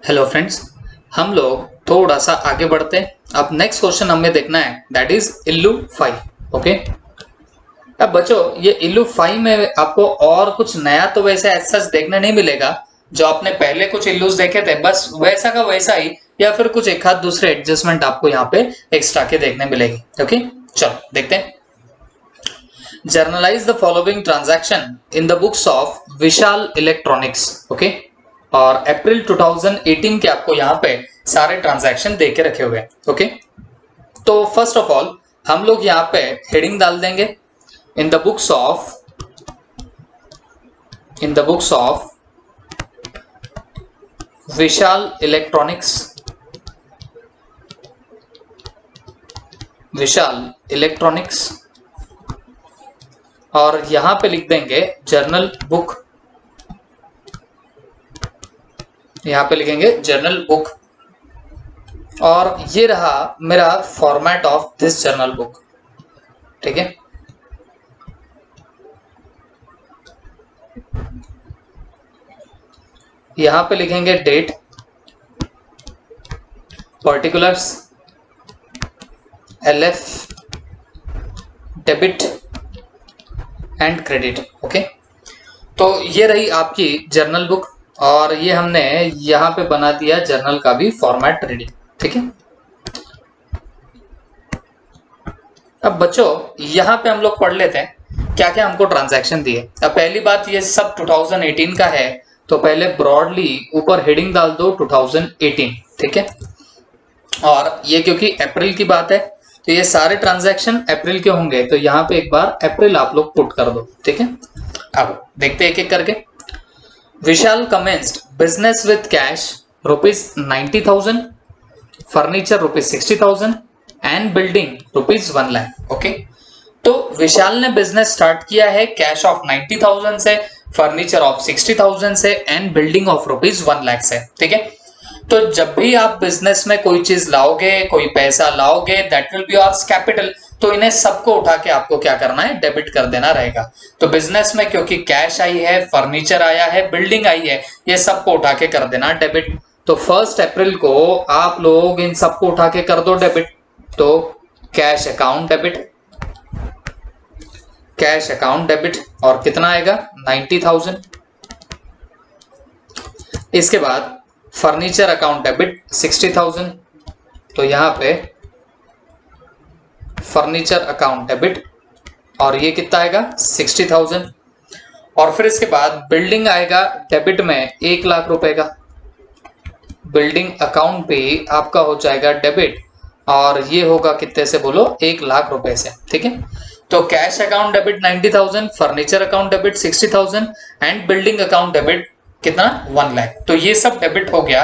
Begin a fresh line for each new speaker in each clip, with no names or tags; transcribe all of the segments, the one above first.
Hello friends, हम लोग थोड़ा सा आगे बढ़ते हैं। अब नेक्स्ट क्वेश्चन हमें देखना है, दैट इज इल्लू 5। ओके, अब बच्चों ये इल्लू 5 में आपको और कुछ नया तो वैसे ऐसा देखने नहीं मिलेगा। जो आपने पहले कुछ इल्लूज देखे थे बस वैसा का वैसा ही, या फिर कुछ एक आध दूसरे एडजस्टमेंट आपको यहाँ पे एक्स्ट्रा के देखने मिलेगी। ओके, चलो देखते हैं। Generalized the following transaction in the books of Vishal electronics. Okay, और अप्रैल 2018 के आपको यहाँ पे सारे ट्रांजैक्शन दे के रखे हुए हैं। ओके, तो फर्स्ट ऑफ ऑल हम लोग यहाँ पे हेडिंग डाल देंगे in the books of Vishal electronics, और यहां पे लिख देंगे जर्नल बुक। यहां पे लिखेंगे जर्नल बुक, और ये रहा मेरा format of this journal book. ठीक है, यहां पे लिखेंगे date, particulars, LF, debit and credit. Okay, तो ये रही आपकी जर्नल बुक, और ये हमने यहां पे बना दिया जर्नल का भी फॉर्मेट रेडी। ठीक है, अब बच्चों यहां पे हम लोग पढ़ लेते हैं क्या क्या हमको ट्रांजैक्शन दिए। अब पहली बात, ये सब 2018 का है, तो पहले ब्रॉडली ऊपर हेडिंग डाल दो 2018। ठीक है, और ये क्योंकि अप्रैल की बात है तो ये सारे ट्रांजैक्शन अप्रैल के होंगे, तो यहाँ पे एक बार अप्रैल आप लोग पुट कर दो। ठीक है, अब देखते हैं एक एक करके। Vishal commenced business with cash ₹90,000, furniture ₹60,000 and building ₹1 lakh. Okay, तो विशाल ने बिजनेस स्टार्ट किया है कैश ऑफ 90,000 से, फर्नीचर ऑफ 60,000 से एंड बिल्डिंग ऑफ ₹1 लाख से। ठीक है, तो जब भी आप बिजनेस में कोई चीज लाओगे, कोई पैसा लाओगे, that will be your capital, तो इन्हें सबको उठा के आपको क्या करना है, डेबिट कर देना रहेगा। तो बिजनेस में क्योंकि कैश आई है, फर्नीचर आया है, बिल्डिंग आई है, ये सबको उठा के कर देना डेबिट। तो 1 अप्रैल को आप लोग इन सबको उठा के कर दो डेबिट। तो कैश अकाउंट डेबिट, और कितना आएगा 90,000। इसके बाद फर्नीचर अकाउंट डेबिट 60,000, तो यहां पे फर्नीचर अकाउंट डेबिट, और ये कितना आएगा 60,000। और फिर इसके बाद बिल्डिंग आएगा डेबिट में 1 लाख रुपए का, बिल्डिंग अकाउंट पे आपका हो जाएगा डेबिट, और ये होगा कितने से बोलो, 1 लाख रुपए से। ठीक है, तो cash account debit 90,000, furniture account debit 60,000 and building account debit कितना 1 लाख। तो ये सब डेबिट हो गया।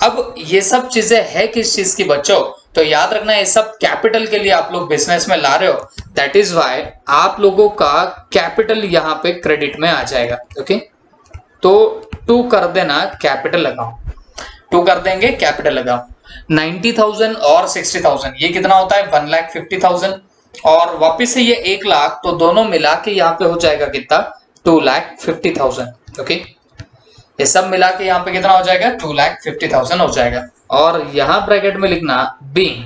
अब ये सब चीजें है किस चीज की बच्चों, तो याद रखना ये सब कैपिटल के लिए आप लोग बिजनेस में ला रहे हो, दैट इज वाई आप लोगों का कैपिटल यहाँ पे क्रेडिट में आ जाएगा। ओके, तो 2 कर देना कैपिटल अकाउंट, 2 कर देंगे कैपिटल अकाउंट। 90,000 और 60,000 ये कितना होता है 1,50,000, और वापिस से ये 1 लाख, तो दोनों मिला के यहाँ पे हो जाएगा कितना 2,50,000। ओके, ये सब मिला के यहाँ पे कितना हो जाएगा 2,50,000 हो जाएगा। और यहां ब्रैकेट में लिखना बीइंग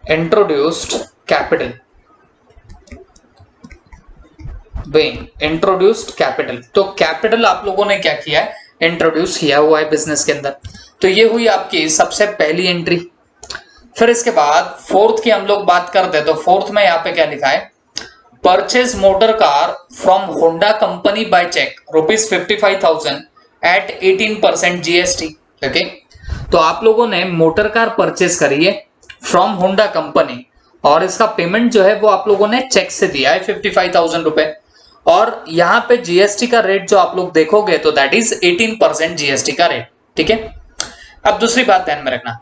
इंट्रोड्यूस्ड कैपिटल, तो कैपिटल आप लोगों ने क्या किया है, इंट्रोड्यूस किया हुआ है बिजनेस के अंदर। तो ये हुई आपकी सबसे पहली एंट्री। फिर इसके बाद फोर्थ की हम लोग बात करते हैं, तो फोर्थ में यहाँ पे क्या लिखा है, purchase motor car from Honda company by cheque ₹55,000 at 18% GST। Okay, तो आप लोगों ने मोटर कार परचेज करी है फ्रॉम होंडा कंपनी, और इसका पेमेंट जो है वो आप लोगों ने चेक से दिया है 55,000 रुपए, और यहाँ पे जीएसटी का रेट जो आप लोग देखोगे तो दैट इज 18% जीएसटी का रेट। ठीक है, अब दूसरी बात ध्यान में रखना,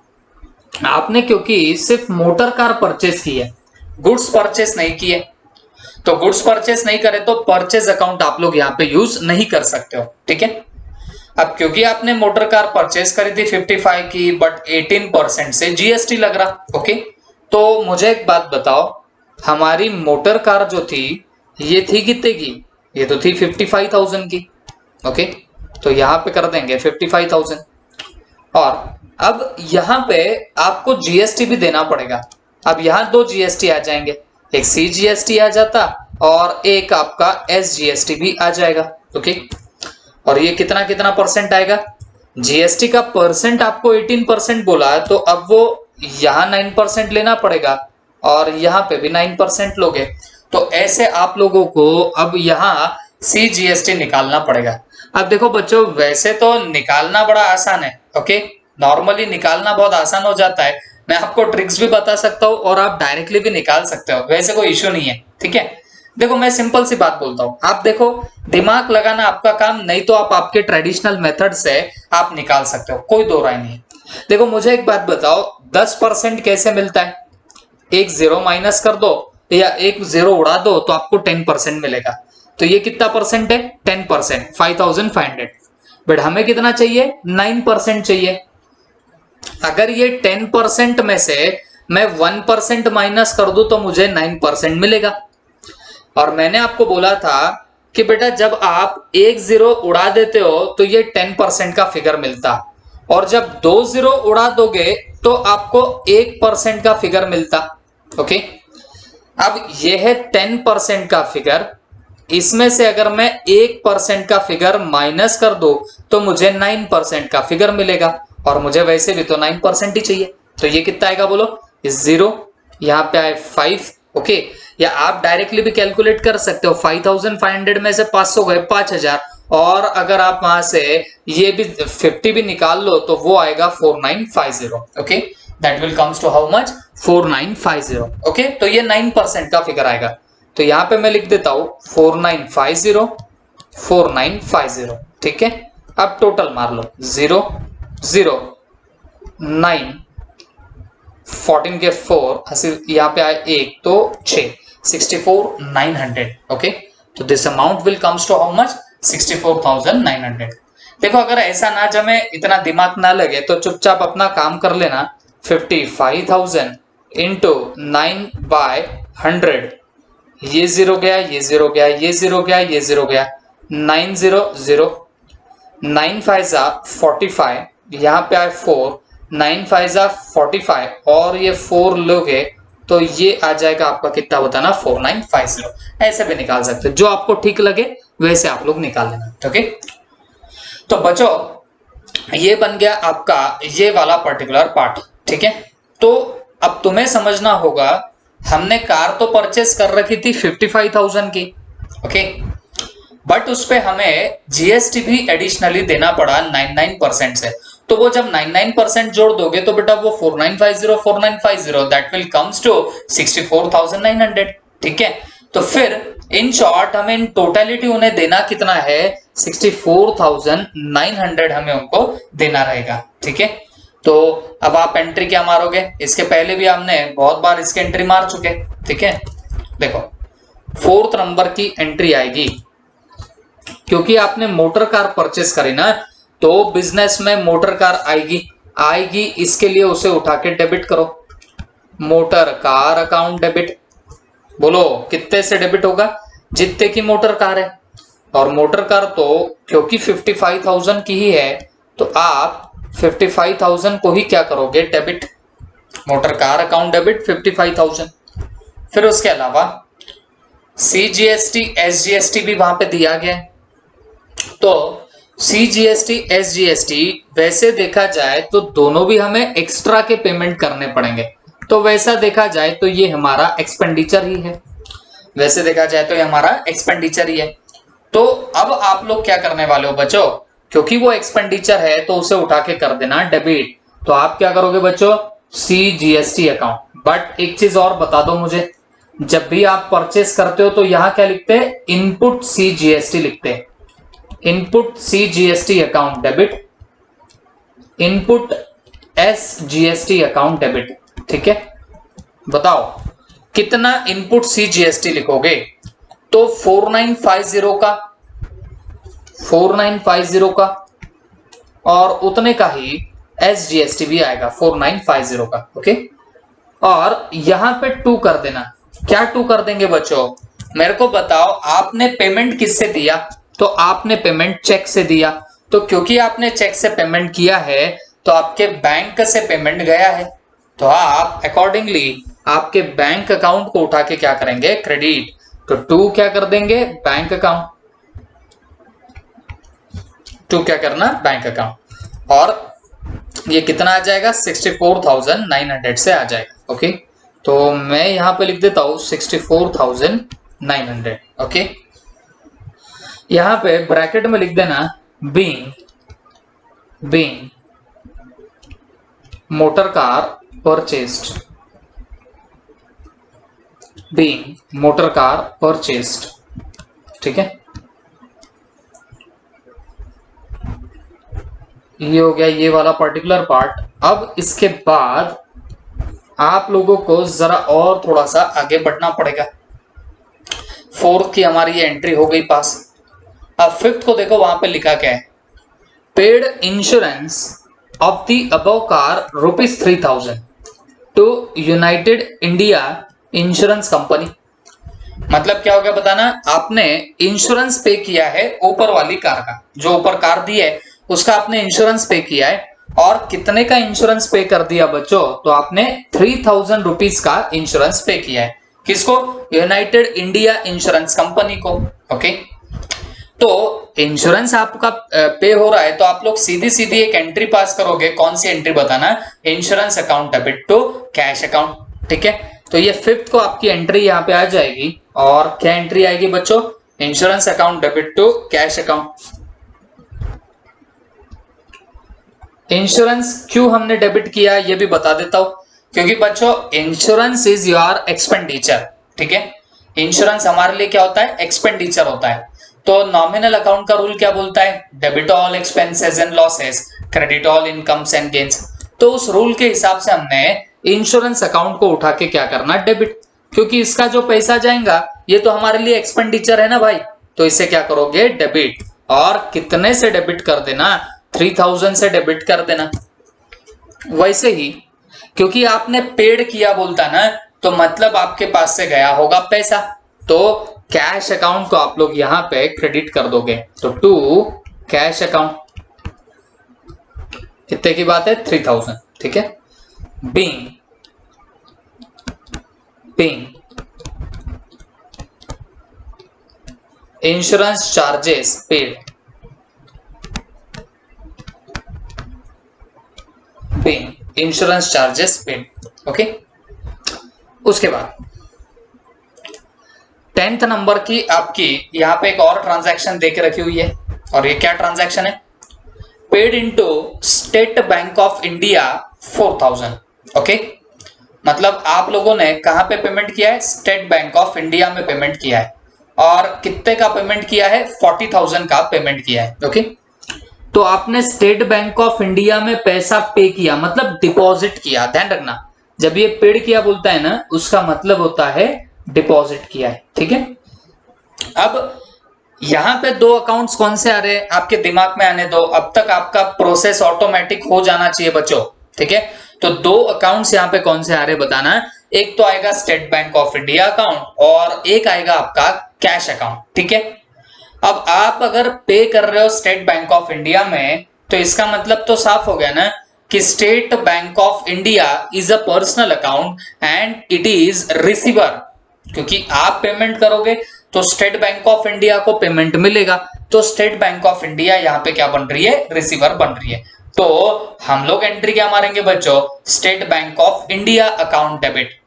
आपने क्योंकि सिर्फ मोटर कार परचेज की है, गुड्स परचेज नहीं किए, तो गुड्स परचेज नहीं करे तो परचेज अकाउंट आप लोग यहाँ पे यूज नहीं कर सकते हो। ठीक है, अब क्योंकि आपने मोटर कार परचेज करी थी 55 की, बट 18% से जीएसटी लग रहा। ओके, तो मुझे एक बात बताओ, हमारी मोटर कार जो थी ये थी कितने की, ये तो थी 55,000 की। ओके, तो यहाँ पे कर देंगे 55,000। और अब यहाँ पे आपको जीएसटी भी देना पड़ेगा। अब यहाँ दो जीएसटी आ जाएंगे, एक सी जीएसटी आ जाता और एक आपका एस जीएसटी भी आ जाएगा। ओके, और ये कितना कितना परसेंट आएगा? जीएसटी का परसेंट आपको 18% बोला है, तो अब वो यहाँ 9% लेना पड़ेगा और यहाँ पे भी 9% लोगे। तो ऐसे आप लोगों को अब यहाँ सी जीएसटी निकालना पड़ेगा। अब देखो बच्चों, वैसे तो निकालना बड़ा आसान है। ओके, नॉर्मली निकालना बहुत आसान हो जाता है। मैं आपको ट्रिक्स भी बता सकता हूँ और आप डायरेक्टली भी निकाल सकते हो, वैसे कोई इश्यू नहीं है। ठीक है, देखो मैं सिंपल सी बात बोलता हूँ, आप देखो दिमाग लगाना आपका काम, नहीं तो आप आपके ट्रेडिशनल मेथड से आप निकाल सकते हो, कोई दो राय नहीं है। देखो मुझे एक बात बताओ, 10% कैसे मिलता है? एक जीरो माइनस कर दो या एक जीरो उड़ा दो तो आपको 10% मिलेगा। तो ये कितना परसेंट है? 10%, 5500। बट हमें कितना चाहिए? 9% चाहिए। अगर ये 10% में से मैं 1% माइनस कर दूं तो मुझे 9% मिलेगा। और मैंने आपको बोला था कि बेटा जब आप एक जीरो उड़ा देते हो तो ये 10% का फिगर मिलता, और जब दो जीरो उड़ा दोगे तो आपको 1% का फिगर मिलता। ओके, अब ये है 10% का फिगर, इसमें से अगर मैं 1% का फिगर माइनस कर दो तो मुझे 9% का फिगर मिलेगा, और मुझे वैसे भी तो 9% ही चाहिए। तो ये कितना आएगा बोलो? इस जीरो, यहाँ पे आए 5। ओके, या आप डायरेक्टली भी कैलकुलेट कर सकते हो, 5500 में से 500 गए 5000, और अगर आप वहां से ये भी 50 भी निकाल लो तो वो आएगा 4950। Okay, that will comes to how much? 4950। Okay, तो ये 9% का फिगर आएगा। तो यहाँ पे मैं लिख देता हूं 4950 4950। ठीक है, अब टोटल मार लो, 0 0 9 14 के 4, यहाँ पे आए 1 तो 6, 64,900। ओके, तो this amount will comes to how much? 64,900। देखो अगर ऐसा ना जमे, इतना दिमाग ना लगे, तो चुपचाप अपना काम कर लेना। 55,000 इंटू 9/100, ये जीरो गया, ये जीरो गया, ये जीरो गया, ये जीरो गया, 900 9 5 45, यहाँ पे आए 4, 9 5 45, और ये 4 लोगे तो ये आ जाएगा आपका कितना बताना? 4950। ऐसे भी निकाल सकते हो, जो आपको ठीक लगे वैसे आप लोग निकाल लेना। ओके, तो बच्चों ये बन गया आपका ये वाला पर्टिकुलर पार्ट। ठीक है, तो अब तुम्हें समझना होगा, हमने कार तो परचेस कर रखी थी 55,000 की। ओके, बट उस पे हमें जीएसटी भी एडिशनली देना पड़ा 99% से। तो वो जब 99% जोड़ दोगे तो बेटा वो 4950 दैट विल कम्स टू 64,900। ठीक है, तो फिर इन शॉर्ट हमें इन टोटलिटी उन्हें देना कितना है? 64,900 हमें उनको देना रहेगा। ठीक है, तो अब आप एंट्री क्या मारोगे? इसके पहले भी हमने बहुत बार इसके एंट्री मार चुके। ठीक है, देखो 4th नंबर की एंट्री आएगी, क्योंकि आपने मोटर कार परचेस करी ना, तो बिजनेस में मोटर कार आएगी, इसके लिए उसे उठा के डेबिट करो। मोटर कार अकाउंट डेबिट, बोलो कितने से डेबिट होगा? जितने की मोटर कार है, और मोटर कार तो क्योंकि 55,000 की ही है, तो आप 55,000 को ही क्या करोगे? Debit. Motor car account debit 55,000। फिर उसके अलावा सीजीएसटी एसजीएसटी भी वहां पे दिया गया है। तो सीजीएसटी एसजीएसटी वैसे देखा जाए तो दोनों भी हमें एक्स्ट्रा के पेमेंट करने पड़ेंगे, तो वैसा देखा जाए तो ये हमारा एक्सपेंडिचर ही है। वैसे देखा जाए तो ये हमारा एक्सपेंडिचर ही है। तो अब आप लोग क्या करने वाले हो बच्चों? क्योंकि वो एक्सपेंडिचर है तो उसे उठा के कर देना डेबिट। तो आप क्या करोगे बच्चों? CGST account. बट एक चीज और बता दो मुझे, जब भी आप परचेस करते हो तो यहां क्या लिखते हैं? इनपुट सीजीएसटी लिखते हैं। Input CGST account debit, input SGST account debit. ठीक है, बताओ कितना इनपुट सीजीएसटी लिखोगे? तो 4950 का और उतने का ही एसजीएसटी भी आएगा 4950 का। ओके, और यहां पे 2 कर देना। क्या 2 कर देंगे बच्चों? मेरे को बताओ, आपने पेमेंट किससे दिया? तो आपने पेमेंट चेक से दिया, तो क्योंकि आपने चेक से पेमेंट किया है तो आपके बैंक से पेमेंट गया है, तो आप अकॉर्डिंगली आपके बैंक अकाउंट को उठा के क्या करेंगे, क्रेडिट। तो टू क्या कर देंगे, बैंक अकाउंट, टू क्या करना, बैंक अकाउंट। और ये कितना आ जाएगा, 64,900 से आ जाएगा। ओके, तो मैं यहां पे लिख देता हूं 64,900। ओके, यहां पे ब्रैकेट में लिख देना being motor car purchased, being motor car purchased. ठीक है, ये हो गया ये वाला पर्टिकुलर पार्ट। अब इसके बाद आप लोगों को जरा और थोड़ा सा आगे बढ़ना पड़ेगा। फोर्थ की हमारी ये एंट्री हो गई पास। अब फिफ्थ को देखो, वहां पे लिखा क्या है, paid insurance of the above car ₹3,000 to United India Insurance Company. मतलब क्या हो गया बताना, आपने इंश्योरेंस पे किया है ऊपर वाली कार का, जो ऊपर कार दी है उसका आपने इंश्योरेंस पे किया है। और कितने का इंश्योरेंस पे कर दिया बच्चों, तो आपने 3,000 रुपीज का इंश्योरेंस पे किया है। किसको, यूनाइटेड इंडिया इंश्योरेंस कंपनी को। ओके, तो इंश्योरेंस आपका पे हो रहा है, तो आप लोग सीधी सीधी एक एंट्री पास करोगे। कौन सी एंट्री बताना, insurance account debit to cash account. ठीक है, तो ये फिफ्थ को आपकी एंट्री यहाँ पे आ जाएगी। और क्या एंट्री आएगी बच्चों, insurance account debit to cash account. Insurance क्यों हमने डेबिट किया ये भी बता देता हूं, क्योंकि बच्चों इंश्योरेंस इज योर एक्सपेंडिचर। ठीक है, इंश्योरेंस हमारे लिए क्या होता है, एक्सपेंडिचर होता है। तो नॉमिनल अकाउंट का रूल क्या बोलता है, debit all expenses and losses, credit all incomes and gains. तो उस रूल के हिसाब से हमने इंश्योरेंस अकाउंट को उठा के क्या करना, डेबिट, क्योंकि इसका जो पैसा जाएगा ये तो हमारे लिए एक्सपेंडिचर है ना भाई। तो इसे क्या करोगे, डेबिट। और कितने से डेबिट कर देना, 3,000 से डेबिट कर देना। वैसे ही क्योंकि आपने पेड किया बोलता ना, तो मतलब आपके पास से गया होगा पैसा, तो कैश अकाउंट को आप लोग यहां पे क्रेडिट कर दोगे। तो टू कैश अकाउंट, कितने की बात है, 3,000। ठीक है, being insurance charges paid, insurance charges paid. Okay, उसके बाद 10th नंबर की आपकी यहां पे एक और ट्रांजैक्शन देके रखी हुई है। और ये क्या ट्रांजैक्शन है, paid into state Bank of India 4,000। Okay, मतलब आप लोगों ने कहां पे पेमेंट किया है, स्टेट बैंक ऑफ इंडिया में पेमेंट किया है। और कितने का पेमेंट किया है, 40,000 का पेमेंट किया है। ओके, तो आपने स्टेट बैंक ऑफ इंडिया में पैसा पे किया, मतलब डिपॉजिट किया। ध्यान रखना, जब ये पेड किया बोलता है ना, उसका मतलब होता है डिपॉजिट किया है। ठीक है, अब यहां पे दो अकाउंट्स कौन से आ रहे हैं आपके दिमाग में आने दो, अब तक आपका प्रोसेस ऑटोमेटिक हो जाना चाहिए बच्चों। ठीक है, तो दो अकाउंट्स यहां पे कौन से आ रहे बताना, एक तो आएगा state Bank of India account और एक आएगा आपका कैश अकाउंट। ठीक है, अब आप अगर पे कर रहे हो स्टेट बैंक ऑफ इंडिया में, तो इसका मतलब तो साफ हो गया ना कि state Bank of India is a personal account and it is receiver. क्योंकि आप पेमेंट करोगे तो स्टेट बैंक ऑफ इंडिया को पेमेंट मिलेगा, तो स्टेट बैंक ऑफ इंडिया यहाँ पे क्या बन रही है, रिसीवर बन रही है। तो हम लोग एंट्री क्या मारेंगे बच्चों, state Bank of India account debit.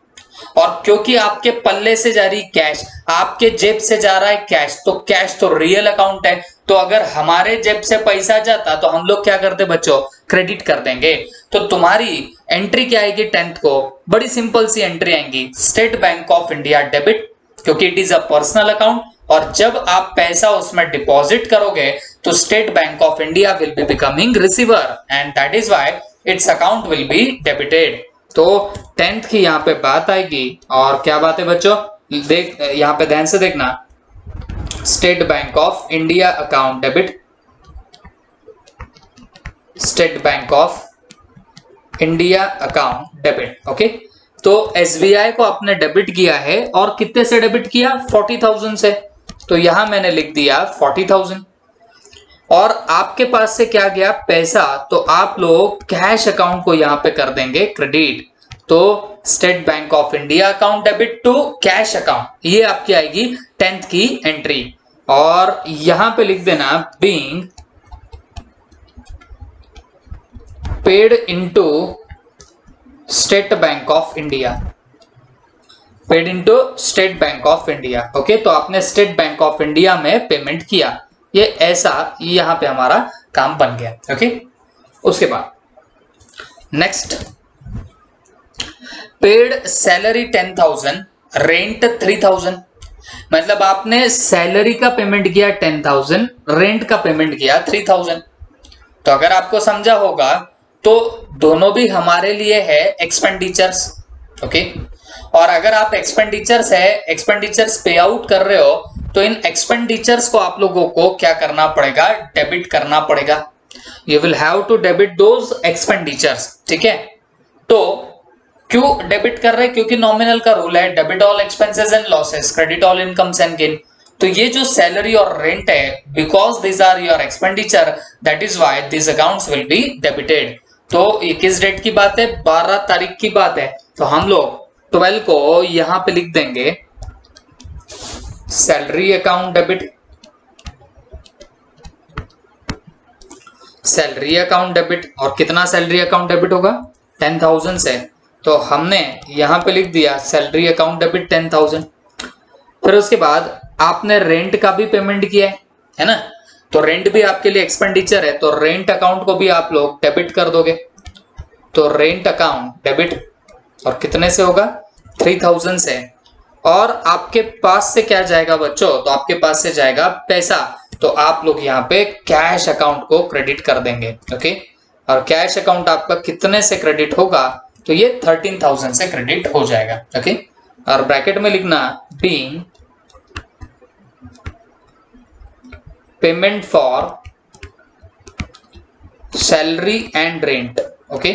और क्योंकि आपके पल्ले से जा रही कैश, आपके जेब से जा रहा है कैश, तो कैश तो रियल अकाउंट है, तो अगर हमारे जेब से पैसा जाता तो हम लोग क्या करते बच्चों, क्रेडिट कर देंगे। तो तुम्हारी एंट्री क्या आएगी 10th को, बड़ी सिंपल सी एंट्री आएगी, State Bank of India debit, क्योंकि it is a personal account. और जब आप पैसा उसमें डिपॉजिट करोगे तो State Bank of India will be becoming receiver and that is why its account will be debited. तो 10th की यहाँ पे बात आएगी। और क्या बात है बच्चों, देख यहाँ पे ध्यान से देखना, state Bank of India account debit, state Bank of India account debit. Okay, तो एसबीआई को आपने डेबिट किया है और कितने से डेबिट किया, 40,000 से। तो यहां मैंने लिख दिया 40,000। और आपके पास से क्या गया पैसा, तो आप लोग कैश अकाउंट को यहां पे कर देंगे क्रेडिट। तो State Bank of India account debit to cash account, ये आपकी आएगी 10th की एंट्री। और यहां पे लिख देना being paid into state Bank of India, paid into state Bank of India. Okay, तो आपने स्टेट बैंक ऑफ इंडिया में पेमेंट किया, ये ऐसा यहां पे हमारा काम बन गया। ओके, उसके बाद नेक्स्ट, पेड सैलरी 10,000, रेंट 3,000। मतलब आपने सैलरी का पेमेंट किया 10,000, रेंट का पेमेंट किया 3,000। तो अगर आपको समझा होगा तो दोनों भी हमारे लिए है एक्सपेंडिचर्स। ओके, और अगर आप एक्सपेंडिचर्स पे आउट कर रहे हो तो इन एक्सपेंडिचर्स को आप लोगों को क्या करना पड़ेगा, डेबिट करना पड़ेगा। You will have to debit those expenditures. ठीक है, तो क्यों डेबिट कर रहे हैं, क्योंकि नॉमिनल का रूल है debit all expenses and losses, credit all incomes and gain. तो ये जो सैलरी और रेंट है, because this are your expenditure, that is why this accounts will be debited. तो ये किस डेट की बात है, 12 तारीख की बात है। तो हम लोग 12 को यहां पे लिख देंगे salary account debit, salary account debit. और कितना सैलरी अकाउंट डेबिट होगा, 10,000 से, तो हमने यहां पे लिख दिया सैलरी अकाउंट डेबिट 10,000। फिर उसके बाद आपने रेंट का भी पेमेंट किया है ना, तो रेंट भी आपके लिए एक्सपेंडिचर है, तो रेंट अकाउंट को भी आप लोग डेबिट कर दोगे। तो रेंट अकाउंट डेबिट, और कितने से होगा, 3,000 से। और आपके पास से क्या जाएगा बच्चों, तो आपके पास से जाएगा पैसा, तो आप लोग यहाँ पे कैश अकाउंट को क्रेडिट कर देंगे। ओके, और कैश अकाउंट आपका कितने से क्रेडिट होगा, तो ये 13,000 से क्रेडिट हो जाएगा। ओके, और ब्रैकेट में लिखना being payment for salary and rent. Okay,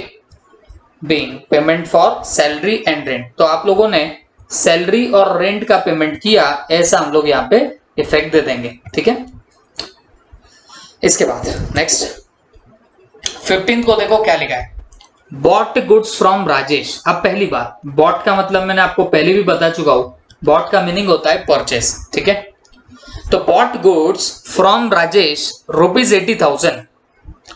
being payment for salary and rent, तो आप लोगों ने सैलरी और रेंट का पेमेंट किया, ऐसा हम लोग यहाँ पे इफेक्ट दे देंगे। ठीक है, इसके बाद नेक्स्ट 15 को देखो क्या लिखा है, बॉट गुड्स फ्रॉम राजेश। अब पहली बात, बॉट का मतलब मैंने आपको पहले भी बता चुका हूं, बॉट का मीनिंग होता है परचेस। ठीक है, तो bot goods from Rajesh ₹80,000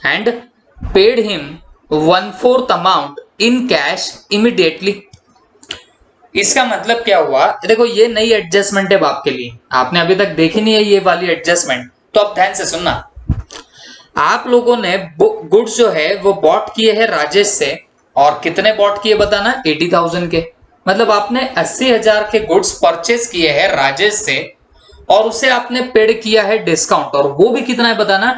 and paid him 1/4 amount in cash immediately. इसका मतलब क्या हुआ, देखो ये नई एडजस्टमेंट है आपके लिए, आपने अभी तक देखी नहीं है ये वाली एडजस्टमेंट, तो अब ध्यान से सुनना। आप लोगों ने गुड्स जो है वो बॉट किए हैं राजेश से, और कितने बॉट किए बताना, 80,000 के। मतलब आपने 80,000 के गुड्स परचेस किए हैं राजेश से, और उसे आपने पेड किया है डिस्काउंट, और वो भी कितना है बताना,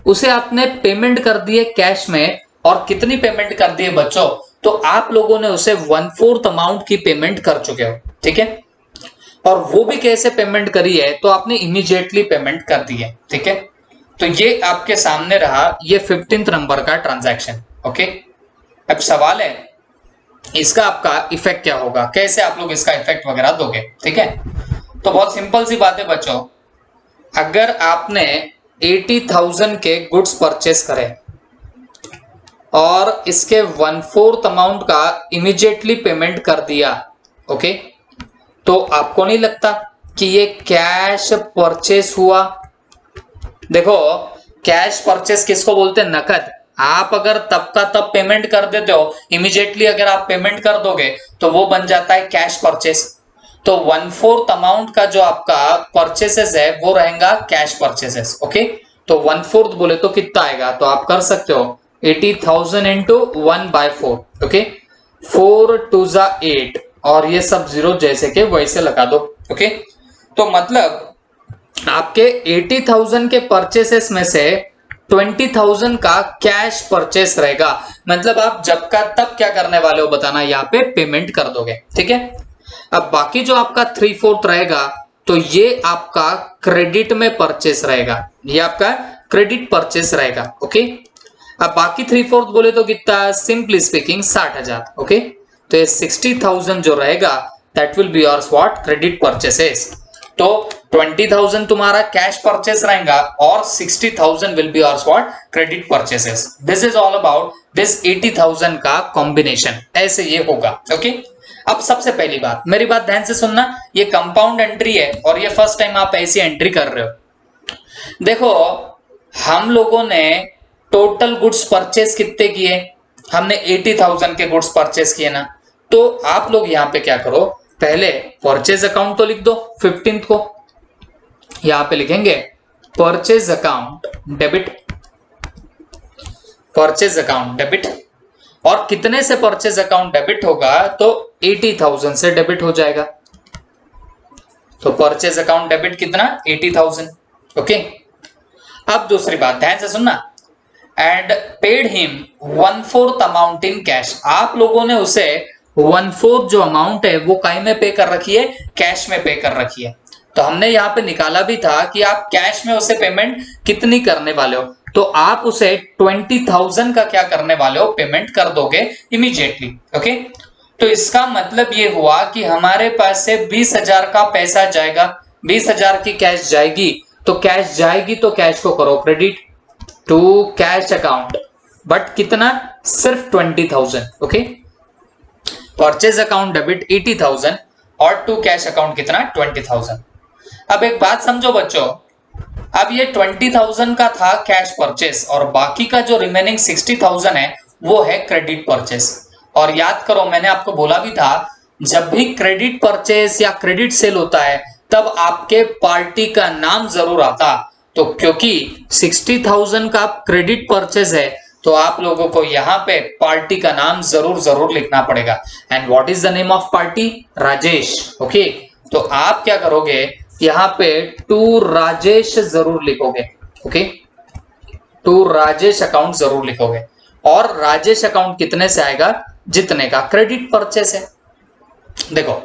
उसे आपने पेमेंट कर दिए कैश में। और कितनी पेमेंट कर दी है बच्चों, तो आप लोगों ने उसे 1/4 अमाउंट की पेमेंट कर चुके हो। ठीक है, और वो भी कैसे पेमेंट करी है, तो आपने इमीडिएटली पेमेंट कर दी है। ठीक है, तो ये आपके सामने रहा ये 15th नंबर का ट्रांजैक्शन। ओके, अब सवाल है इसका आपका इफेक्ट क्या होगा, कैसे आप लोग इसका इफेक्ट वगैरह दोगे। ठीक है, तो बहुत सिंपल सी बात है बच्चों, अगर आपने 80,000 के गुड्स परचेस करे और इसके 1/4 अमाउंट का इमीडिएटली पेमेंट कर दिया, ओके, तो आपको नहीं लगता कि ये कैश परचेस हुआ। देखो कैश परचेस किसको बोलते हैं, नकद। आप अगर तब का तब पेमेंट कर देते हो, इमीडिएटली अगर आप पेमेंट कर दोगे तो वो बन जाता है कैश परचेस। तो 1/4 अमाउंट का जो आपका परचेसेस है वो रहेगा कैश परचेसेस। ओके, तो 1/4 बोले तो कितना आएगा, तो आप कर सकते हो 80,000 इंटू 1/4। ओके, 4 2 8, और ये सब जीरो जैसे के वैसे लगा दो। ओके, तो मतलब आपके 80,000 के परचेसेस में से 20,000 का कैश परचेस रहेगा। मतलब आप जब का तब क्या करने वाले हो बताना, यहाँ पे पेमेंट कर दोगे। ठीक है, अब बाकी जो आपका 3/4 रहेगा, तो ये आपका क्रेडिट में परचेस रहेगा, ये आपका क्रेडिट परचेस रहेगा। ओके, अब बाकी 3/4 बोले तो कितना, सिंपली स्पीकिंग 60,000। ओके, तो ये 60,000 जो रहेगा that will be yours what, credit purchases. तो 20,000 तुम्हारा कैश परचेस रहेगा और 60,000 will be yours what credit purchases. This is all about this 80,000 का कॉम्बिनेशन, ऐसे ये होगा। ओके अब सबसे पहली बात, मेरी बात ध्यान से सुनना, ये कंपाउंड एंट्री है और ये फर्स्ट टाइम आप ऐसी एंट्री कर रहे हो। देखो हम लोगों ने टोटल गुड्स परचेस कितने किए, हमने 80,000 के गुड्स परचेस किए ना, तो आप लोग यहां पे क्या करो, पहले परचेज अकाउंट तो लिख दो 15th को, यहां पे लिखेंगे purchase account debit, purchase account debit, और कितने से परचेज अकाउंट डेबिट होगा, तो 80,000 से डेबिट हो जाएगा। तो परचेज अकाउंट डेबिट कितना, 80,000। ओके अब दूसरी बात ध्यान से सुनना, and paid him 1/4 amount in cash, आप लोगों ने उसे 1/4 जो अमाउंट है वो काय में पे कर रखी है, कैश में पे कर रखी है। तो हमने यहाँ पे निकाला भी था कि आप कैश में उसे पेमेंट कितनी करने वाले हो, तो आप उसे 20,000 का क्या करने वाले हो, पेमेंट कर दोगे इमीडिएटली। ओके तो इसका मतलब ये हुआ कि हमारे पास से 20,000 का पैसा जाएगा, 20,000 की कैश जाएगी, तो कैश जाएगी तो कैश को करो credit to cash account, but कितना, सिर्फ 20,000। ओके परचेज अकाउंट डेबिट 80,000 और टू कैश अकाउंट कितना, 20,000। अब एक बात समझो बच्चों, अब ये 20,000 का था कैश परचेस और बाकी का जो रिमेनिंग 60,000 है वो है क्रेडिट परचेस। और याद करो मैंने आपको बोला भी था, जब भी क्रेडिट परचेस या क्रेडिट सेल होता है तब आपके पार्टी का नाम जरूर आता, तो क्योंकि 60,000 का क्रेडिट परचेस है तो आप लोगों को यहाँ पे पार्टी का नाम जरूर लिखना पड़ेगा। And what is the name of party, Rajesh. Okay तो आप क्या करोगे, यहाँ पे टू राजेश जरूर लिखोगे। ओके टू राजेश अकाउंट जरूर लिखोगे, और राजेश अकाउंट कितने से आएगा, जितने का क्रेडिट परचेस है। देखो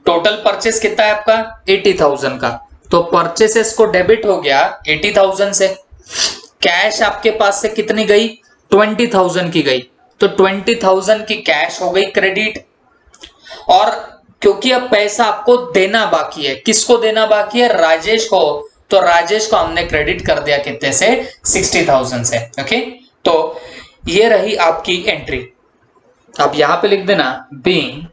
टोटल परचेस कितना है आपका, 80,000 का, तो परचेसेस को डेबिट हो गया 80,000 से, कैश आपके पास से कितनी गई, 20,000 की गई, तो 20,000 की कैश हो गई क्रेडिट। और क्योंकि अब पैसा आपको देना बाकी है, किसको देना बाकी है, राजेश को, तो राजेश को हमने क्रेडिट कर दिया कितने से, 60,000 से। ओके तो ये रही आपकी एंट्री। अब यहां पे लिख देना being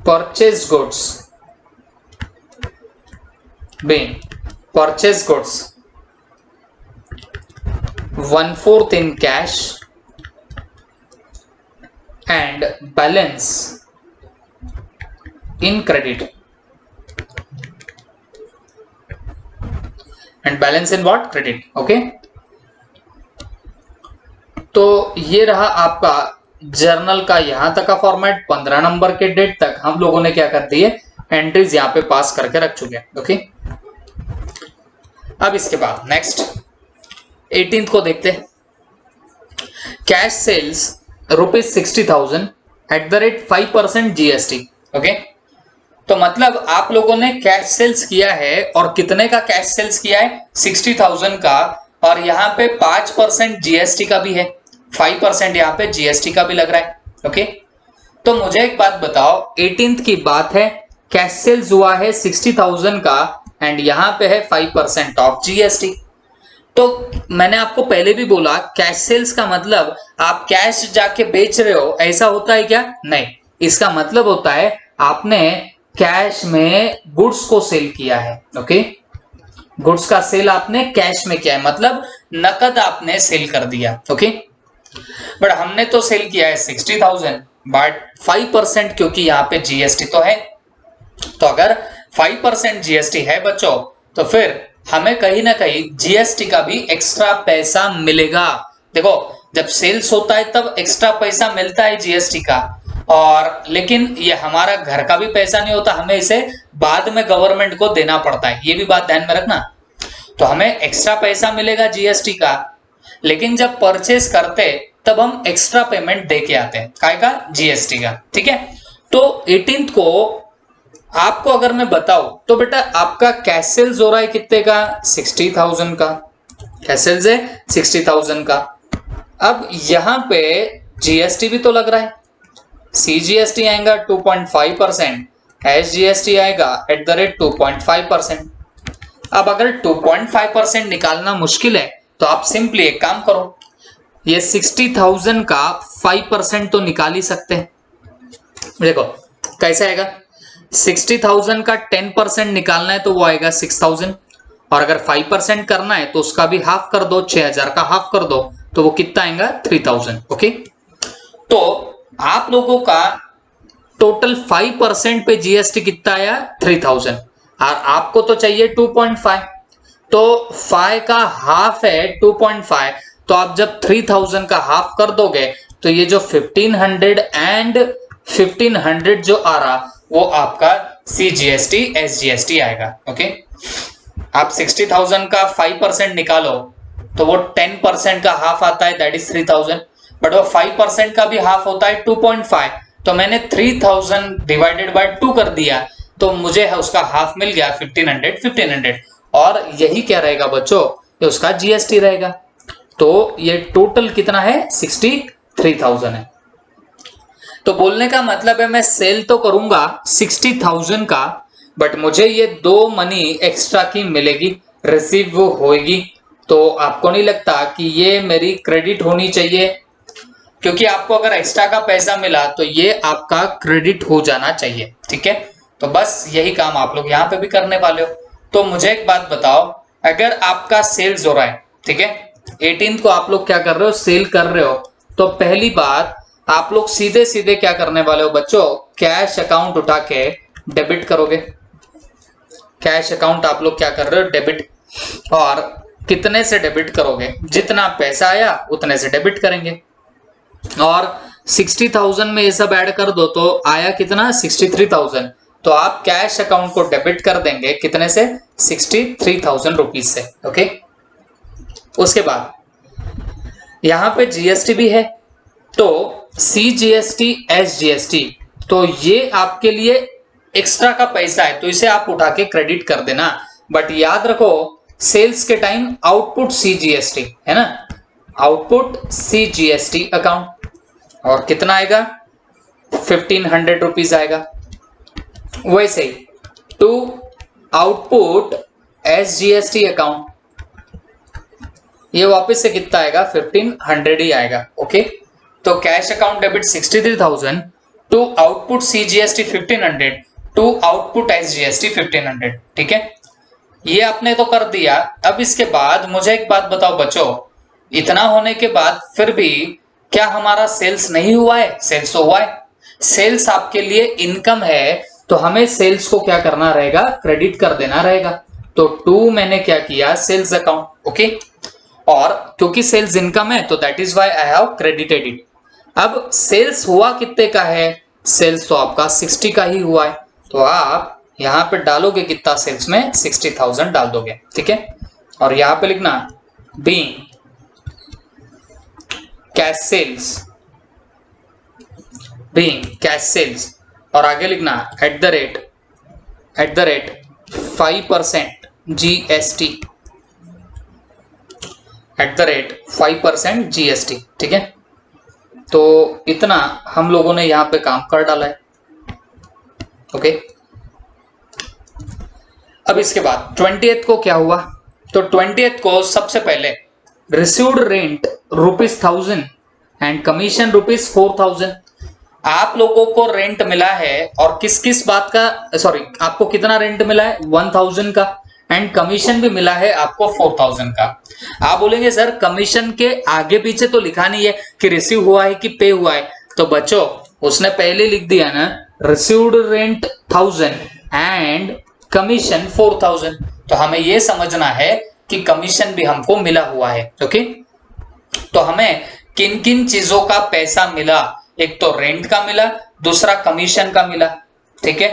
purchase goods, being purchase goods 1/4 in cash and balance in credit, and balance in what, credit। Okay तो ये रहा आपका जर्नल का यहां तक का फॉर्मेट, 15 नंबर के डेट तक हम लोगों ने क्या कर दिए, एंट्रीज यहां पे पास करके रख चुके हैं। ओके अब इसके बाद नेक्स्ट 18th को देखते हैं, cash sales ₹60,000 at the rate 5% GST। Okay तो मतलब आप लोगों ने कैश सेल्स किया है, और कितने का कैश सेल्स किया है, 60,000 का, और यहाँ पे 5% GST का भी है, 5% यहाँ पे GST का भी लग रहा है। ओके तो मुझे एक बात बताओ, 18th की बात है, कैश सेल्स हुआ है 60,000 का एंड यहाँ पे है 5% ऑफ GST। तो मैंने आपको पहले भी बोला, कैश सेल्स का मतलब आप कैश जाके बेच रहे हो, ऐसा होता है क्या, नहीं, इसका मतलब होता है आपने कैश में गुड्स को सेल किया है। ओके गुड्स का सेल आपने कैश में किया है, मतलब नकद आपने सेल कर दिया। ओके बट हमने तो सेल किया है 60,000, बट 5% क्योंकि यहाँ पे GST तो है, तो अगर 5% GST है बच्चों, तो फिर हमें कहीं ना कहीं GST का भी एक्स्ट्रा पैसा मिलेगा। देखो जब सेल्स होता है तब एक्स्ट्रा पैसा मिलता है GST का, और लेकिन ये हमारा घर का भी पैसा नहीं होता, हमें इसे बाद में गवर्नमेंट को देना पड़ता है, ये भी बात ध्यान में रखना। तो हमें एक्स्ट्रा पैसा मिलेगा GST का, लेकिन जब परचेस करते तब हम एक्स्ट्रा पेमेंट दे के आते हैं, काय का, GST का। ठीक है तो 18th को आपको अगर मैं बताऊं तो बेटा आपका कैश सेल्स हो रहा है कितने का, 60,000 का कैश सेल्स है, 60,000 का। अब यहां पे GST भी तो लग रहा है, CGST आएगा 2.5%, SGST आएगा एट द रेट 2.5%। अब अगर 2.5% निकालना मुश्किल है तो आप सिंपली एक काम करो, ये 60,000 का 5% तो निकाल ही सकते हैं। देखो कैसे आएगा, 60,000 का 10% निकालना है तो वो आएगा 6,000, और अगर 5% करना है तो उसका भी हाफ कर दो, 6,000 का हाफ कर दो तो वो कितना आएगा 3,000। ओके, तो आप लोगों का टोटल 5% पे जीएसटी कितना आया 3,000, और आपको तो चाहिए 2.5, तो 5 का हाफ है 2.5, तो आप जब 3,000 का हाफ कर दोगे तो ये जो 1,500 एंड 1,500 जो आ रहा वो आपका CGST SGST आएगा। ओके, आप 60,000 का 5% निकालो तो वो 10% का हाफ आता है, दैट इज 3,000, बट वो 5% का भी हाफ होता है 2.5, तो मैंने 3,000 डिवाइडेड बाय 2 कर दिया तो मुझे उसका हाफ मिल गया 1,500, और यही क्या रहेगा बच्चों, ये उसका जीएसटी रहेगा। तो ये टोटल कितना है 63,000 है। तो बोलने का मतलब है मैं सेल तो करूंगा 60,000 का, बट मुझे ये 2 मनी एक्स्ट्रा की मिलेगी, रिसीव होएगी। तो आपको नहीं लगता कि ये मेरी क्रेडिट होनी चाहिए, क्योंकि आपको अगर एक्स्ट्रा का पैसा मिला तो ये आपका क्रेडिट हो जाना चाहिए। ठीक है, तो बस यही काम आप लोग यहाँ पे भी करने वाले हो। तो मुझे एक बात बताओ, अगर आपका सेल्स हो रहा है, ठीक है, 18 को आप लोग क्या कर रहे हो, सेल कर रहे हो, तो पहली बात आप लोग सीधे सीधे क्या करने वाले हो बच्चों, कैश अकाउंट उठा के डेबिट करोगे। कैश अकाउंट आप लोग क्या कर रहे हो, डेबिट, और कितने से डेबिट करोगे, जितना पैसा आया उतने से डेबिट करेंगे, और 60,000 में ये सब ऐड कर दो तो आया कितना 63,000, तो आप कैश अकाउंट को डेबिट कर देंगे कितने से 63,000 रुपीज से। ओके, उसके बाद यहां पे जीएसटी भी है, तो CGST SGST, तो ये आपके लिए एक्स्ट्रा का पैसा है तो इसे आप उठा के क्रेडिट कर देना, बट याद रखो सेल्स के टाइम आउटपुट CGST है ना, आउटपुट CGST अकाउंट, और कितना आएगा 1,500 रुपीज आएगा। वैसे ही टू आउटपुट SGST अकाउंट, ये वापस से कितना आएगा 1,500 ही आएगा। ओके, तो cash account debit 63,000 to output CGST 1,500 to output SGST 1,500। ठीक है, ये आपने तो कर दिया। अब इसके बाद मुझे एक बात बताओ बच्चों, इतना होने के बाद फिर भी क्या हमारा सेल्स नहीं हुआ है, सेल्स हुआ है। सेल्स आपके लिए इनकम है तो हमें सेल्स को क्या करना रहेगा, क्रेडिट कर देना रहेगा। तो 2 मैंने क्या किया सेल्स अकाउंट। ओके, और क्योंकि सेल्स इनकम है तो that is why I have credited it. अब सेल्स हुआ कितने का है, सेल्स तो आपका 60 का ही हुआ है, तो आप यहां पे डालोगे कितना सेल्स में 60,000 डाल दोगे। ठीक है, और यहां पे लिखना being cash sales, being cash sales, और आगे लिखना at the rate 5% GST, at the rate 5% GST। ठीक है, तो इतना हम लोगों ने यहां पे काम कर डाला है। ओके, अब इसके बाद 20th को क्या हुआ, तो 20th को सबसे पहले रिसीव्ड रेंट ₹1,000 एंड कमीशन ₹4,000। आप लोगों को रेंट मिला है, और किस किस बात का, सॉरी आपको कितना रेंट मिला है 1,000 का, एंड कमीशन भी मिला है आपको 4,000 का। आप बोलेंगे सर कमीशन के आगे पीछे तो लिखा नहीं है कि रिसीव हुआ है कि पे हुआ है, तो बच्चों उसने पहले लिख दिया ना रिसीव्ड रेंट 1,000 एंड कमीशन 4,000, तो हमें यह समझना है कि कमीशन भी हमको मिला हुआ है। ओके, तो हमें किन किन चीजों का पैसा मिला, एक तो रेंट का मिला, दूसरा कमीशन का मिला। ठीक है,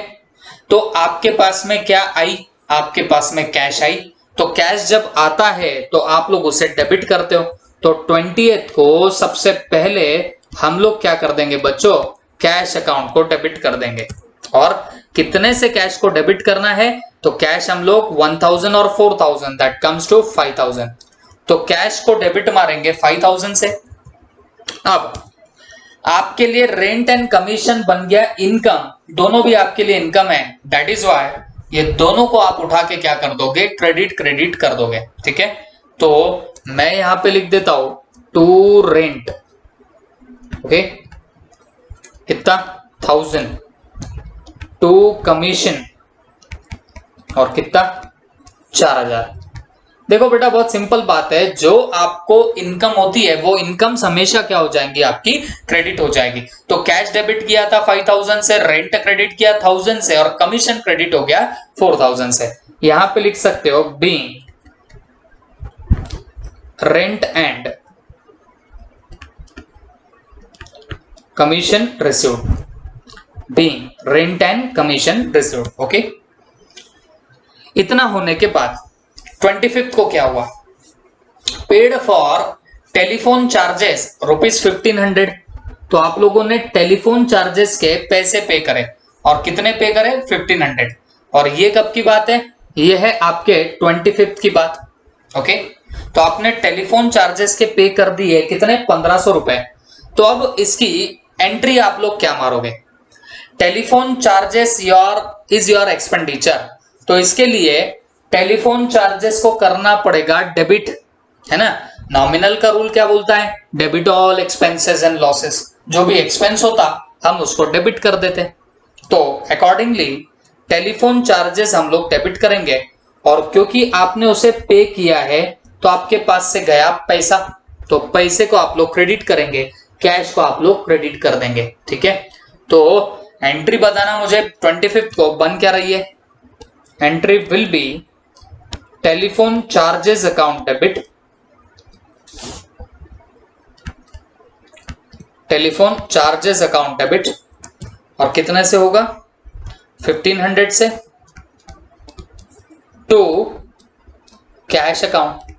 तो आपके पास में क्या आई, आपके पास में कैश आई, तो कैश जब आता है तो आप लोग उसे डेबिट करते हो। तो 20th को सबसे पहले हम लोग क्या कर देंगे बच्चों, कैश अकाउंट को डेबिट कर देंगे। और कितने से कैश को डेबिट करना है, तो कैश हम लोग 1,000 और 4,000 दैट कम्स टू 5,000, तो कैश को डेबिट मारेंगे 5,000 से। अब आपके लिए रेंट एंड कमीशन बन गया इनकम, दोनों भी आपके लिए इनकम है। दैट इज वाई ये दोनों को आप उठा के क्या कर दोगे, क्रेडिट क्रेडिट कर दोगे। ठीक है, तो मैं यहां पे लिख देता हूं टू रेंट, ओके, कितना 1000, टू कमीशन और कितना 4000। देखो बेटा बहुत सिंपल बात है, जो आपको इनकम होती है वो इनकम हमेशा क्या हो जाएंगी, आपकी क्रेडिट हो जाएगी। तो कैश डेबिट किया था 5000 से, रेंट क्रेडिट किया 1000 से और कमीशन क्रेडिट हो गया 4000 से। यहां पे लिख सकते हो being rent and commission received, being rent and commission received. Okay, इतना होने के बाद 25th को क्या हुआ, पेड फॉर टेलीफोन चार्जेस ₹1500। तो आप लोगों ने टेलीफोन चार्जेस के पैसे पे करे और कितने पे करे 1500। और ये कब की बात है, ये है आपके 25th की बात। ओके, तो आपने टेलीफोन चार्जेस के पे कर दिए कितने 1500 रुपए। तो अब इसकी एंट्री आप लोग क्या मारोगे, telephone charges is your expenditure. तो इसके लिए टेलीफोन चार्जेस को करना पड़ेगा डेबिट, है ना। नॉमिनल का रूल क्या बोलता है, debit all expenses and losses. जो भी एक्सपेंस होता हम उसको डेबिट कर देते। तो अकॉर्डिंगली टेलीफोन चार्जेस हम लोग डेबिट करेंगे और क्योंकि आपने उसे पे किया है तो आपके पास से गया पैसा, तो पैसे को आप लोग क्रेडिट करेंगे, कैश को आप लोग क्रेडिट कर देंगे। ठीक है, तो एंट्री बताना मुझे 25th को बन क्या रही है, entry will be telephone charges account debit, telephone charges account debit और कितने से होगा 1500 से, to cash account,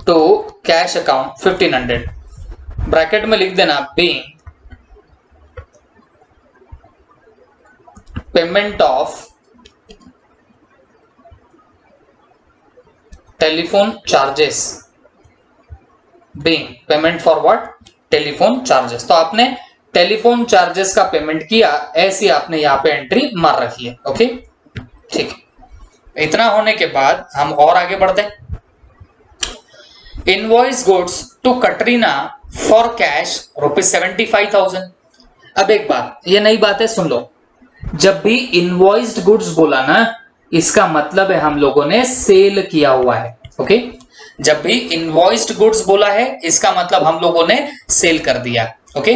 to cash account 1500। Bracket में लिख देना being payment of telephone charges, being payment for what, telephone charges. तो आपने टेलीफोन चार्जेस का पेमेंट किया, ऐसी आपने यहां पे एंट्री मार रखी है। ओके, ठीक, इतना होने के बाद हम और आगे बढ़ते हैं। Invoice goods to Katrina for cash ₹75,000। अब एक बात, ये नई बात है, सुन लो। जब भी इनवॉइस्ड गुड्स बोला ना, इसका मतलब है हम लोगों ने सेल किया हुआ है। ओके, जब भी इनवॉइस्ड गुड्स बोला है इसका मतलब हम लोगों ने सेल कर दिया। ओके,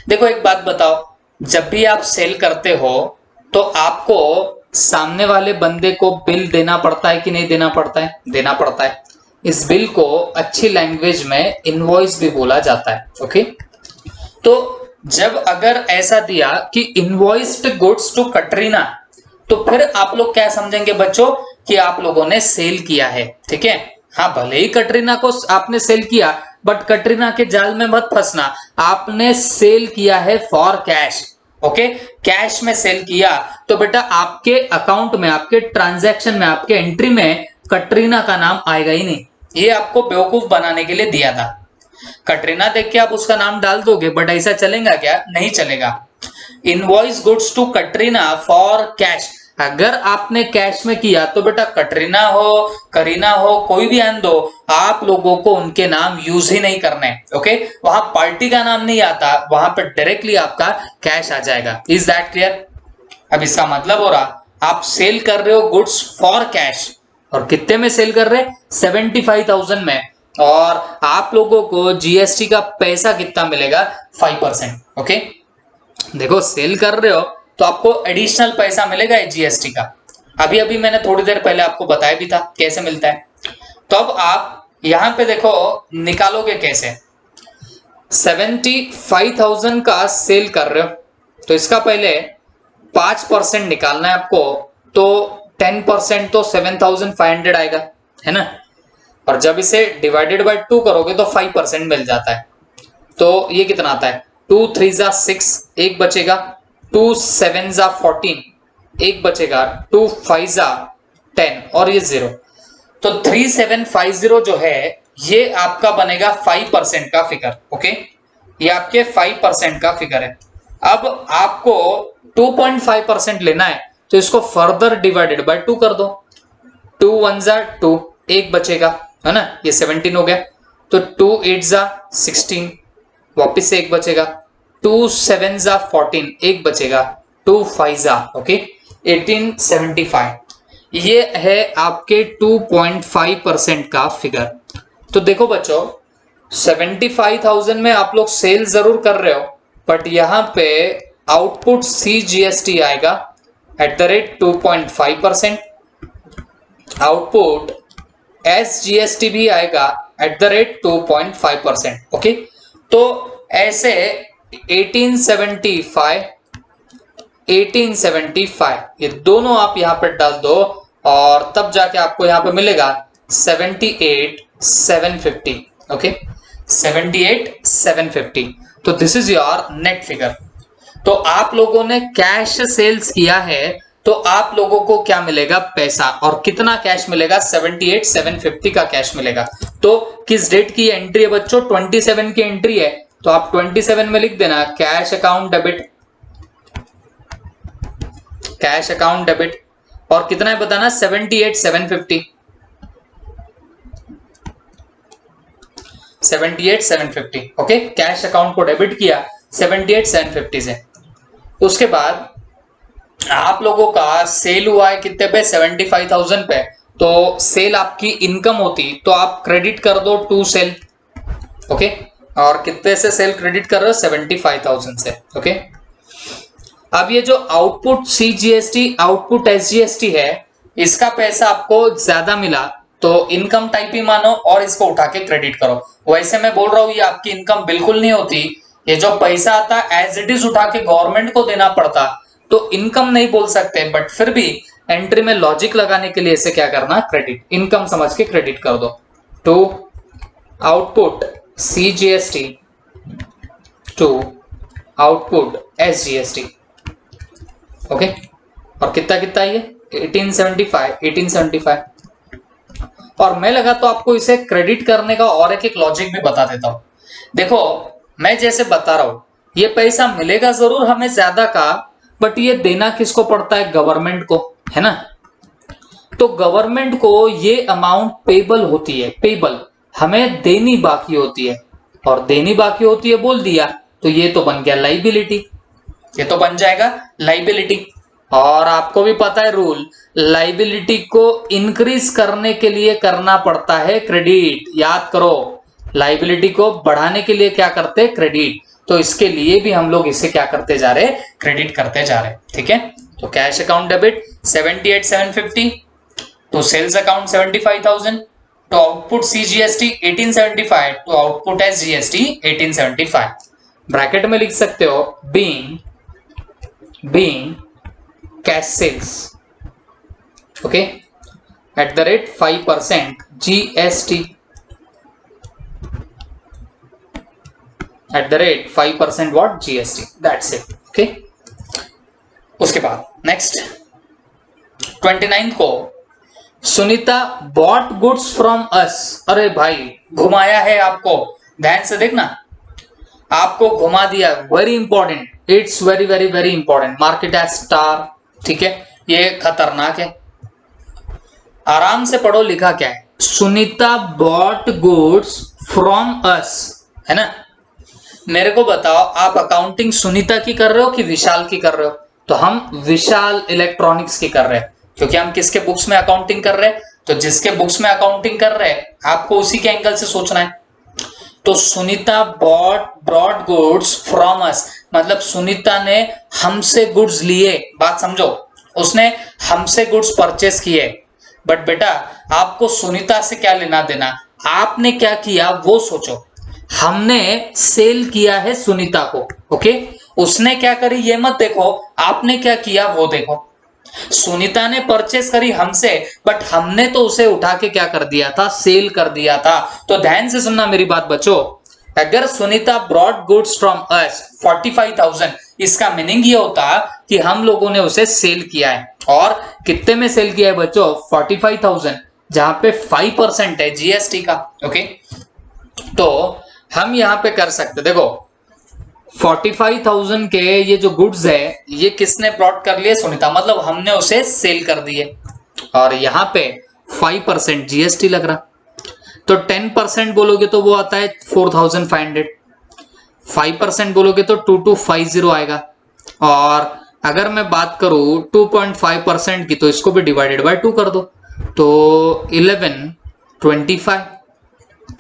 देखो एक बात बताओ, जब भी आप सेल करते हो तो आपको सामने वाले बंदे को बिल देना पड़ता है कि नहीं देना पड़ता है, देना पड़ता है। इस बिल को अच्छी लैंग्वेज में इनवॉइस भी बोला जाता है। ओके, तो जब अगर ऐसा दिया कि इनवॉइस्ड गुड्स टू कटरीना, तो फिर आप लोग क्या समझेंगे बच्चों कि आप लोगों ने सेल किया है। ठीक है, हाँ भले ही कटरीना को आपने सेल किया, बट कटरीना के जाल में मत फंसना, आपने सेल किया है फॉर कैश। ओके, कैश में सेल किया तो बेटा आपके अकाउंट में, आपके ट्रांजैक्शन में, आपके एंट्री में कटरीना का नाम आएगा ही नहीं। ये आपको बेवकूफ बनाने के लिए दिया था। कटरीना देख के आप उसका नाम डाल दोगे, बट ऐसा चलेगा क्या, नहीं चलेगा। Invoice goods to Katrina for cash, अगर आपने कैश में किया तो बेटा कटरीना हो, करीना हो, कोई भी आन दो, आप लोगों को उनके नाम यूज ही नहीं करने। ओके, वहां पार्टी का नाम नहीं आता, वहां पर डायरेक्टली आपका कैश आ जाएगा। Is that clear? अब इसका मतलब हो रहा आप सेल कर रहे हो गुड्स फॉर कैश, और कितने में सेल कर रहे हैं 75,000 में, और आप लोगों को जीएसटी का पैसा कितना मिलेगा 5%। ओके, देखो सेल कर रहे हो तो आपको एडिशनल पैसा मिलेगा जीएसटी का। अभी अभी मैंने थोड़ी देर पहले आपको बताया भी था कैसे मिलता है। तो अब आप यहां पे देखो निकालोगे कैसे, 75,000 का सेल कर रहे हो तो इसका पहले 5% निकालना है आपको, तो 10% तो 7,500 आएगा, है ना। और जब इसे डिवाइडेड बाय 2 करोगे तो 5% मिल जाता है। तो ये कितना आता है, 2 3 जा 6, एक बचेगा, 2 7 जा 14, एक बचेगा, 2 5 जा 10 और ये 0। तो 3750 जो है ये आपका बनेगा 5% का फिगर। ओके, ये आपके 5% का फिगर है। अब आपको 2.5% लेना है तो इसको फर्दर डिवाइडेड बाय 2 कर दो। 2 1 जा 2, एक बचेगा, है ना, ये 17 हो गया। तो 2 8 जा 16, वापिस से एक बचेगा। 2 7 जा 14, एक बचेगा। 2 5 जा ओके 1875। ये है आपके 2.5% का फिगर। तो देखो बच्चों 75,000 में आप लोग सेल जरूर कर रहे हो, बट यहां पे आउटपुट CGST आएगा eight the rate 2.5%, output SGST भी आएगा एट द रेट 2.5%। ओके, तो ऐसे 1875 ये दोनों आप यहां पर डाल दो और तब जाके आपको यहां पे मिलेगा 78,750। ओके 78,750। तो this is your net figure. तो आप लोगों ने कैश सेल्स किया है तो आप लोगों को क्या मिलेगा, पैसा। और कितना कैश मिलेगा, 78,750 का कैश मिलेगा। तो किस डेट की एंट्री है बच्चों, 27 की एंट्री है। तो आप 27 में लिख देना cash account debit, cash account debit. और कितना है बताना, 78,750। 78,750 ओके, कैश अकाउंट को डेबिट किया 78,750 से। उसके बाद आप लोगों का सेल हुआ है कितने पे, 75,000 पे। तो सेल आपकी इनकम होती तो आप क्रेडिट कर दो 2 सेल। ओके, और कितने से सेल क्रेडिट कर रहे हो, 75,000 से। ओके, अब ये जो आउटपुट CGST आउटपुट SGST है, इसका पैसा आपको ज्यादा मिला तो इनकम टाइप ही मानो और इसको उठा के क्रेडिट करो। वैसे मैं बोल रहा हूं ये आपकी इनकम बिल्कुल नहीं होती। ये जो पैसा आता एज इट इज उठा के गवर्नमेंट को देना पड़ता, तो इनकम नहीं बोल सकते, बट फिर भी एंट्री में लॉजिक लगाने के लिए इसे क्या करना, क्रेडिट, इनकम समझ के क्रेडिट कर दो। To output CGST to output SGST। Okay, और कितना कितना ये 1875। और मैं लगा तो आपको इसे क्रेडिट करने का और एक लॉजिक भी बता देता हूं। देखो मैं जैसे बता रहा हूं, ये पैसा मिलेगा जरूर हमें ज्यादा का, बट ये देना किसको पड़ता है, गवर्नमेंट को, है ना। तो गवर्नमेंट को ये अमाउंट पेबल होती है, पेबल हमें देनी बाकी होती है, और देनी बाकी होती है बोल दिया तो ये तो बन गया लाइबिलिटी, ये तो बन जाएगा लाइबिलिटी। और आपको भी पता है रूल, लाइबिलिटी को इंक्रीज करने के लिए करना पड़ता है क्रेडिट, याद करो। लाइबिलिटी को बढ़ाने के लिए क्या करते हैं, क्रेडिट। तो इसके लिए भी हम लोग इसे क्या करते जा रहे, क्रेडिट करते जा रहे, ठीक है। तो cash account debit 78,750 to sales account 75,000 to output CGST 1875 to output SGST 1875। Bracket में लिख सकते हो being cash sales, okay, at the rate 5% GST, at the rate 5% what, GST, that's it. Okay, उसके बाद नेक्स्ट 29 को Sunita bought goods from us. अरे भाई घुमाया है आपको, ध्यान से देखना, आपको घुमा दिया, very important, it's very very very important, market as star, ठीक है, ये खतरनाक है, आराम से पढ़ो। लिखा क्या है, सुनीता बॉट गुड्स फ्रॉम अस, है ना। मेरे को बताओ आप अकाउंटिंग सुनीता की कर रहे हो कि विशाल की कर रहे हो, तो हम विशाल इलेक्ट्रॉनिक्स की कर रहे हैं, क्योंकि हम किसके बुक्स में अकाउंटिंग कर रहे हैं, तो जिसके बुक्स में अकाउंटिंग कर रहे हैं आपको उसी के एंगल से सोचना है। तो Sunita brought goods from us, मतलब सुनीता ने हमसे गुड्स लिए, बात समझो, उसने हमसे गुड्स परचेस किए। बट बेटा आपको सुनीता से क्या लेना देना, आपने क्या किया वो सोचो। हमने सेल किया है सुनीता को, ओके, उसने क्या करी ये मत देखो, आपने क्या किया वो देखो। सुनीता ने परचेस करी हमसे, बट हमने तो उसे उठा के क्या कर दिया था, सेल कर दिया था। तो ध्यान से सुनना मेरी बात बच्चों, अगर Sunita brought goods from us 45,000, इसका मीनिंग ये होता कि हम लोगों ने उसे सेल किया है। और कितने में सेल किया है बच्चों, 45,000, जहां पे 5% है GST का, ओके। तो हम यहां पे कर सकते, देखो 45,000 के ये जो गुड्स है ये किसने ब्रॉड कर लिए? सुनीता, मतलब हमने उसे सेल कर दिए। और यहाँ पे 5% जीएसटी लग रहा, तो 10% बोलोगे तो वो आता है 4,500, 5% बोलोगे तो 2250 आएगा। और अगर मैं बात करूं 2.5% की, तो इसको भी डिवाइडेड बाय 2 कर दो, तो 1125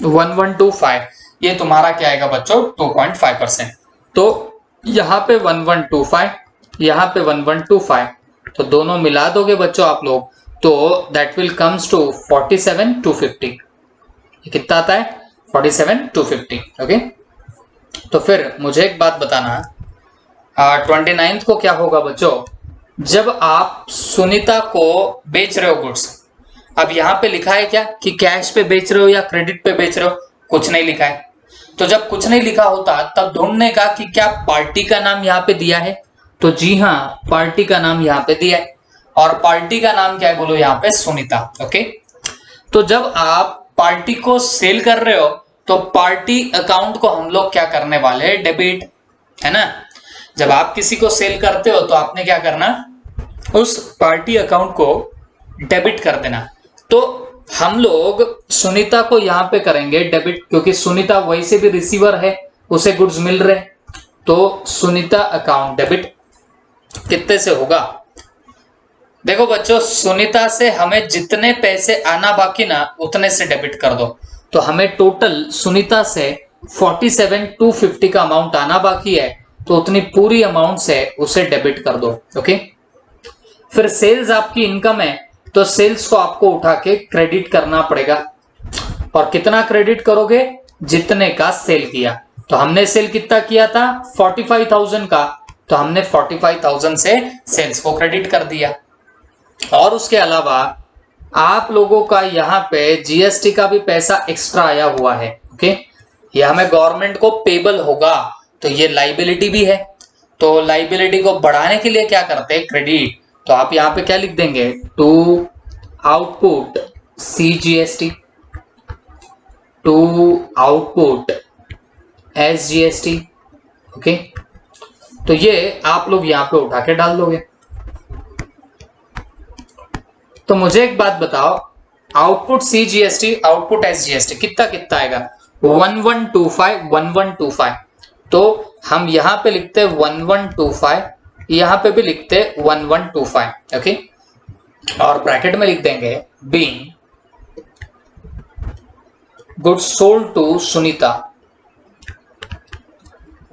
1125, ये तुम्हारा क्या आएगा बच्चों? 2.5%। तो यहाँ पे 1125, यहाँ पे 1125, तो दोनों मिला दोगे बच्चों आप लोग, तो दैट विल कम्स टू 47,250। ये कितना आता है? 47,250। ओके, तो फिर मुझे एक बात बताना, 29th को क्या होगा बच्चों? जब आप सुनीता को बेच रहे हो गुड्स, अब यहाँ पे लिखा है क्या कि कैश पे बेच रहे हो या क्रेडिट पे बेच रहे हो? कुछ नहीं लिखा है। तो जब कुछ नहीं लिखा होता तब ढूंढने का कि क्या पार्टी का नाम यहाँ पे दिया है, तो जी हाँ, पार्टी का नाम यहाँ पे दिया है। और पार्टी का नाम क्या है बोलो? यहाँ पे सुनीता। ओके, तो जब आप पार्टी को सेल कर रहे हो तो पार्टी अकाउंट को हम लोग क्या करने वाले हैं? डेबिट, है ना। जब आप किसी को सेल करते हो तो आपने क्या करना? उस पार्टी अकाउंट को डेबिट कर देना। तो हम लोग सुनीता को यहाँ पे करेंगे डेबिट, क्योंकि सुनीता वैसे भी रिसीवर है, उसे गुड्स मिल रहे। तो सुनीता अकाउंट डेबिट कितने से होगा? देखो बच्चों, सुनीता से हमें जितने पैसे आना बाकी ना, उतने से डेबिट कर दो। तो हमें टोटल सुनीता से 47,250 का अमाउंट आना बाकी है, तो उतनी पूरी अमाउंट से उसे डेबिट कर दो। ओके, फिर सेल्स आपकी इनकम है, तो सेल्स को आपको उठा के क्रेडिट करना पड़ेगा। और कितना क्रेडिट करोगे? जितने का सेल किया। तो हमने सेल कितना किया था? 45,000 का, तो हमने 45,000 से सेल्स को क्रेडिट कर दिया। और उसके अलावा आप लोगों का यहाँ पे जीएसटी का भी पैसा एक्स्ट्रा आया हुआ है। ओके, ये हमें गवर्नमेंट को पेबल होगा, तो ये लाइबिलिटी भी है। तो लाइबिलिटी को बढ़ाने के लिए क्या करते हैं? क्रेडिट। तो आप यहाँ पे क्या लिख देंगे? To output CGST, to output SGST। Okay, तो ये आप लोग यहाँ पे उठा के डाल दोगे। तो मुझे एक बात बताओ, आउटपुट CGST, आउटपुट SGST कितना कितना आएगा? 1125, 1125। तो हम यहाँ पे लिखते हैं 1125, यहाँ पे भी लिखते हैं 1125। ओके, और ब्रैकेट में लिख देंगे being goods sold to Sunita,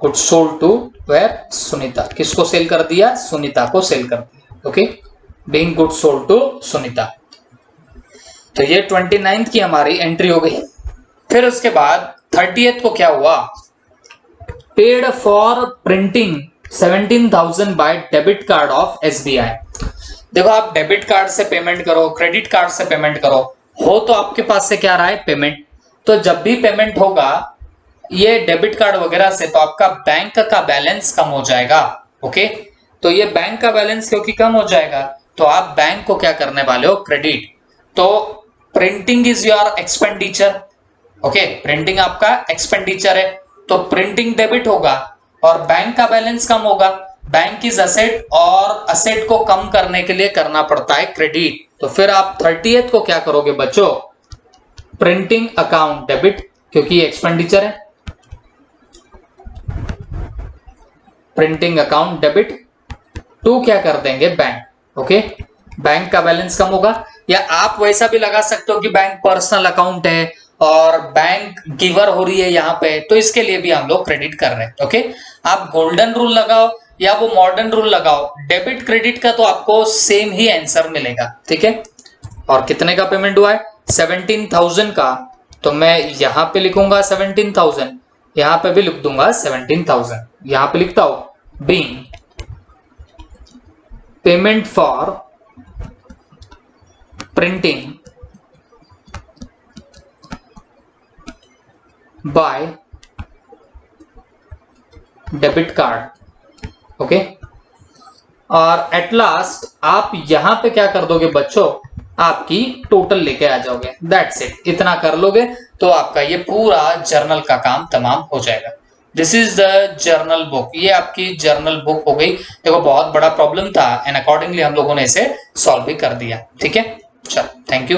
goods sold to where? Sunita. किसको सेल कर दिया? सुनीता को सेल कर दिया। Okay, being goods sold to Sunita. तो ये 29th की हमारी एंट्री हो गई। फिर उसके बाद 30th को क्या हुआ? Paid for printing 17,000 by debit card of SBI। देखो, आप डेबिट कार्ड से पेमेंट करो, क्रेडिट कार्ड से पेमेंट करो, हो तो आपके पास से क्या रहा है? पेमेंट। तो जब भी पेमेंट होगा ये डेबिट कार्ड वगैरह से, तो आपका बैंक का बैलेंस कम हो जाएगा। ओके, तो ये बैंक का बैलेंस क्योंकि कम हो जाएगा, तो आप बैंक को क्या करने वाले हो? क्रेडिट। तो printing is your expenditure. Okay, printing आपका एक्सपेंडिचर है, तो प्रिंटिंग डेबिट होगा और बैंक का बैलेंस कम होगा। बैंक इज असेट, और असेट को कम करने के लिए करना पड़ता है क्रेडिट। तो फिर आप 30th को क्या करोगे बच्चों? प्रिंटिंग अकाउंट डेबिट, क्योंकि एक्सपेंडिचर है। प्रिंटिंग अकाउंट डेबिट टू क्या कर देंगे? बैंक। ओके, बैंक का बैलेंस कम होगा। या आप वैसा भी लगा सकते हो कि बैंक पर्सनल अकाउंट है और बैंक गिवर हो रही है यहाँ पे, तो इसके लिए भी हम लोग क्रेडिट कर रहे हैं। ओके, आप गोल्डन रूल लगाओ या वो मॉडर्न रूल लगाओ, डेबिट क्रेडिट का तो आपको सेम ही आंसर मिलेगा। ठीक है, और कितने का पेमेंट हुआ है? 17,000 का, तो मैं यहाँ पे लिखूंगा 17,000, यहाँ पे भी लिख दूंगा 17,000। यहाँ पे लिखता हूं being payment for printing by debit card. Okay, और एट लास्ट आप यहां पे क्या कर दोगे बच्चों? आपकी टोटल लेके आ जाओगे। दैट्स इट, इतना कर लोगे तो आपका ये पूरा जर्नल का काम तमाम हो जाएगा। This is the journal book, ये आपकी जर्नल बुक हो गई। देखो बहुत बड़ा प्रॉब्लम था एंड अकॉर्डिंगली हम लोगों ने इसे सॉल्व भी कर दिया। ठीक है, चलो थैंक यू।